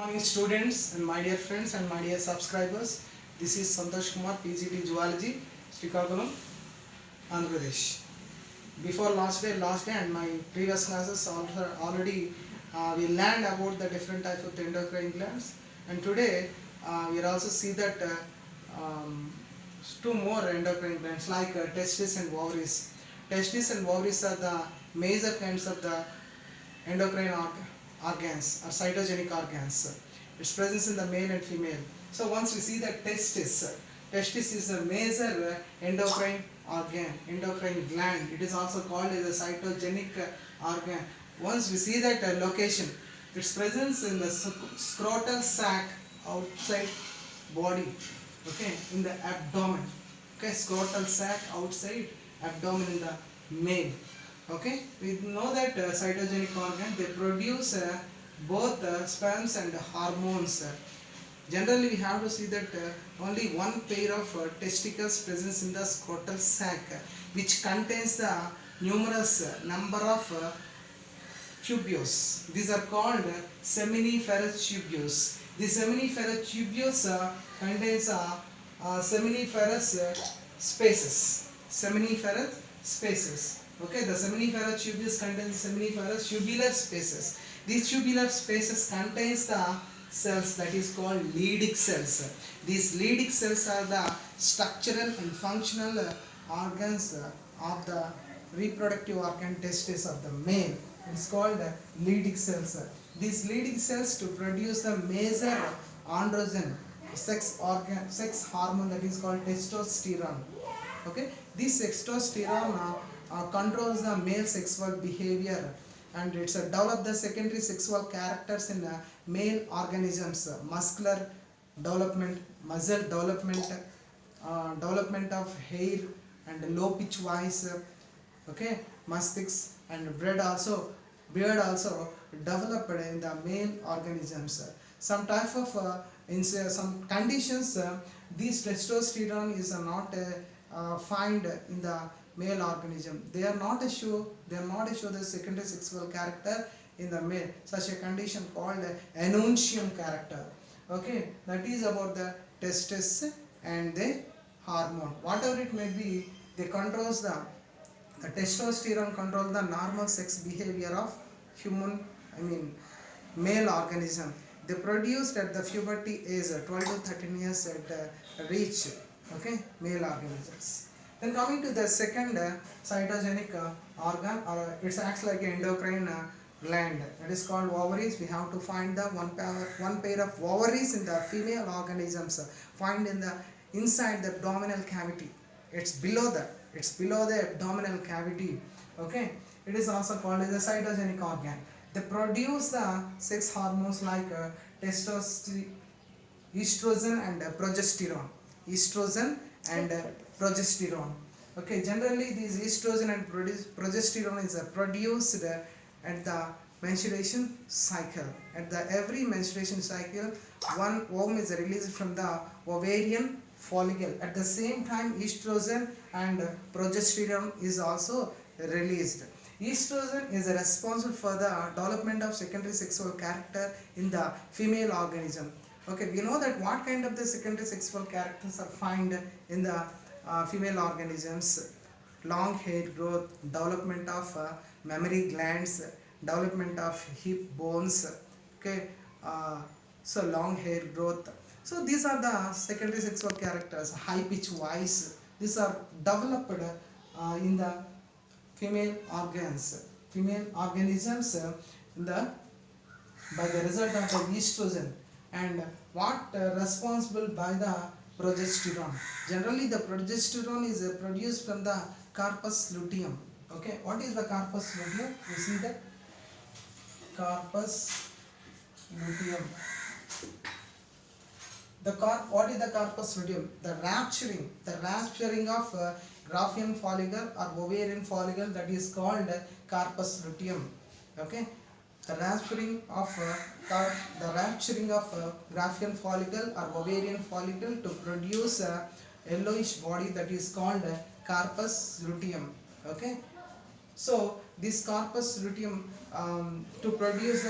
Morning students and my dear friends and my dear subscribers. This is Santosh Kumar, PGT Zoology, Srikakulam, Andhra Pradesh. Before last day and my previous classes already we learned about the different types of endocrine glands, and today we will also see that two more endocrine glands like testes and ovaries. Testes and ovaries are the major kinds of the endocrine organs or cytogenic organs. Its presence in the male and female. So once we see that testis is a major endocrine organ, endocrine gland. It is also called as a cytogenic organ. Once we see that location, its presence in the scrotal sac outside body, okay, in the abdomen, okay, scrotal sac outside abdomen in the male. Okay, we know that cytogenic organ, they produce both sperms and hormones. Generally we have to see that only one pair of testicles presents in the scrotal sac, which contains the numerous number of tubules. These are called seminiferous tubules. The seminiferous tubules contains seminiferous spaces. Seminiferous spaces. Okay, the seminiferous tubules contains seminiferous tubular spaces. These tubular spaces contains the cells that is called Leydig cells. These Leydig cells are the structural and functional organs of the reproductive organ testis of the male. It's called Leydig cells. These Leydig cells to produce the major androgen sex hormone that is called testosterone. Okay, this testosterone controls the male sexual behavior, and it's develop the secondary sexual characters in male organisms: muscular development, muscle development, development of hair and low pitch voice, okay, mustache and beard also developed in the male organisms. Some type of in some conditions this testosterone is not find in the male organism. They are not show the secondary sexual character in the male. Such a condition called anoncium character. Okay, that is about the testes and the hormone. Whatever it may be, they controls the testosterone control the normal sex behavior of male organism. They produced at the puberty age 12 to 13 years at reach, okay, male organisms. Then coming to the second cytogenic organ, or it acts like an endocrine gland, that is called ovaries. We have to find the one pair of ovaries in the female organisms find in the inside the abdominal cavity. It's below the abdominal cavity. Okay, it is also called as a cytogenic organ. They produce the sex hormones like estrogen and progesterone. Estrogen and progesterone. Okay, generally these estrogen and progesterone is produced at the menstruation cycle. At the every menstruation cycle, one ovum is released from the ovarian follicle. At the same time, estrogen and progesterone is also released. Estrogen is responsible for the development of secondary sexual character in the female organism. Okay, we know that what kind of the secondary sexual characters are found in the female organisms: long hair growth, development of mammary glands, development of hip bones. Okay, so long hair growth. So these are the secondary sexual characters. High pitch voice. These are developed in the female organisms by the result of the estrogen, and what responsible by the progesterone. Generally the progesterone is produced from the corpus luteum. Okay, what is the corpus luteum? You see that corpus luteum. What is the corpus luteum? The rapturing of Graafian follicle or ovarian follicle, that is called corpus luteum. Okay, the rapturing of Graafian follicle or ovarian follicle to produce a yellowish body, that is called corpus luteum. Okay, So this corpus luteum to produce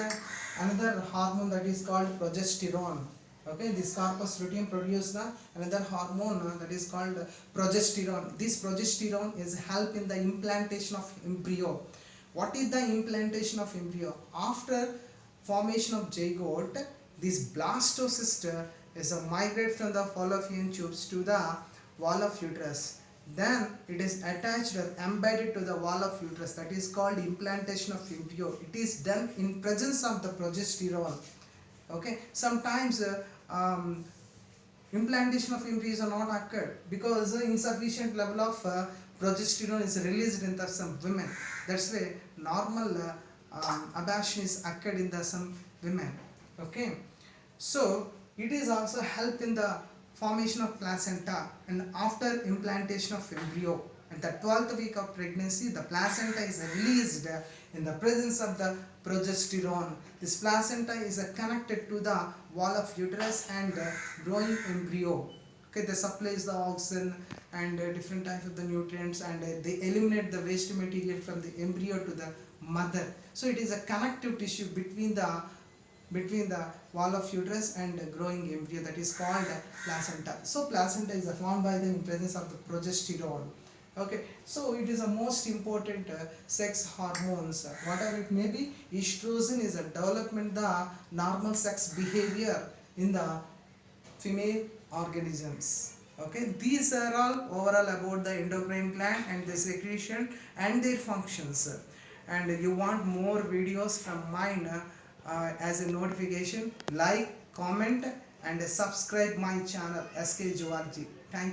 another hormone that is called progesterone. Okay, this corpus luteum produces another hormone that is called progesterone. This progesterone is help in the implantation of embryo. What is the implantation of embryo? After formation of zygote, this blastocyst is a migrate from the fallopian tubes to the wall of uterus. Then it is attached or embedded to the wall of uterus. That is called implantation of embryo. It is done in presence of the progesterone. Okay, sometimes implantation of embryos are not occurred because insufficient level of progesterone is released in the some women. That's why normal abortion is occurred in the some women. Okay, so it is also help in the formation of placenta, and after implantation of embryo at the 12th week of pregnancy, the placenta is released in the presence of the progesterone. This placenta is connected to the wall of uterus and growing embryo. Okay, they supplies the oxygen and different types of the nutrients, and they eliminate the waste material from the embryo to the mother. So it is a connective tissue between the wall of uterus and growing embryo, that is called placenta. So placenta is formed by the presence of the progesterone. Okay, so it is a most important sex hormones. Whatever it may be, estrogen is a development the normal sex behavior in the female organisms. Okay, these are all overall about the endocrine gland and the secretion and their functions. And you want more videos from mine as a notification, like, comment and subscribe my channel SK Georgie. Thank you.